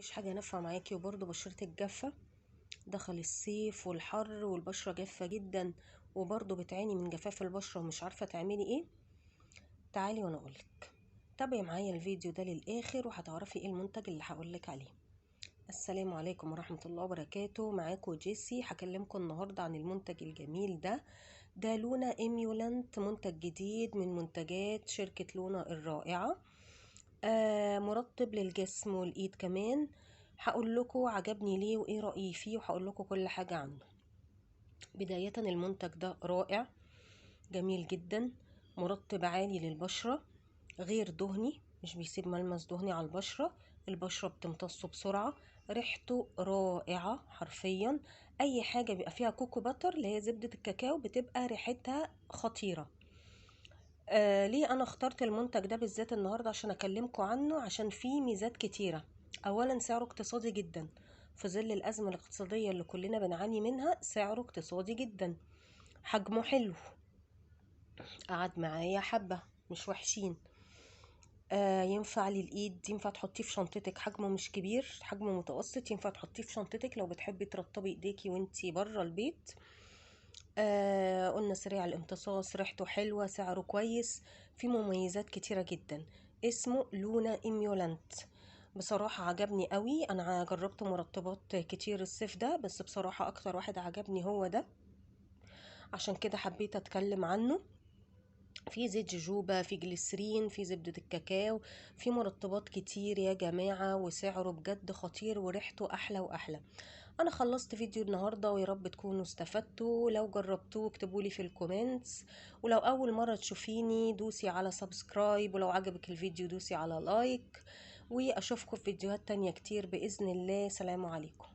مفيش حاجة نافعة معاكي وبرضه بشرتك جافة. دخل الصيف والحر والبشرة جافة جدا، وبرضه بتعاني من جفاف البشرة ومش عارفة تعملي ايه. تعالي وانا اقولك. تابعي معايا الفيديو ده للاخر وهتعرفي ايه المنتج اللي هقولك عليه. السلام عليكم ورحمة الله وبركاته، معاكم جيسي. هكلمكم النهاردة عن المنتج الجميل ده لونا ايميولانت، منتج جديد من منتجات شركة لونا الرائعة. مرطب للجسم والايد كمان. هقول لكم عجبني ليه وايه رأيي فيه، وهقول لكم كل حاجة عنه. بداية المنتج ده رائع جميل جدا، مرطب عالي للبشرة، غير دهني، مش بيسيب ملمس دهني على البشرة. البشرة بتمتصه بسرعة، ريحته رائعة حرفيا. اي حاجة بيبقى فيها كوكو باتر اللي هي زبدة الكاكاو بتبقى ريحتها خطيرة. ليه انا اخترت المنتج ده بالذات النهاردة عشان اكلمكم عنه؟ عشان فيه ميزات كتيرة. اولا سعره اقتصادي جدا، في ظل الازمة الاقتصادية اللي كلنا بنعاني منها سعره اقتصادي جدا. حجمه حلو، قعد معايا حبة، مش وحشين. ينفع للايد، ينفع تحطيه في شنطتك. حجمه مش كبير، حجمه متوسط، ينفع تحطيه في شنطتك لو بتحبي ترطبي ايديكي وانتي بره البيت. قلنا سريع الامتصاص، ريحته حلوة، سعره كويس، في مميزات كتيرة جدا. اسمه لونا ايميولانت. بصراحة عجبني قوي. انا جربت مرطبات كتير الصيف ده، بس بصراحة اكتر واحد عجبني هو ده، عشان كده حبيت اتكلم عنه. في زيت جوجوبا، في جليسرين، في زبدة الكاكاو، في مرطبات كتير يا جماعة، وسعره بجد خطير وريحته احلى واحلى. انا خلصت فيديو النهاردة، ويا رب تكونوا استفدتوا. لو جربتوه اكتبولي في الكومنتس، ولو اول مرة تشوفيني دوسي على سبسكرايب، ولو عجبك الفيديو دوسي على لايك، واشوفكم في فيديوهات تانية كتير بإذن الله. سلام عليكم.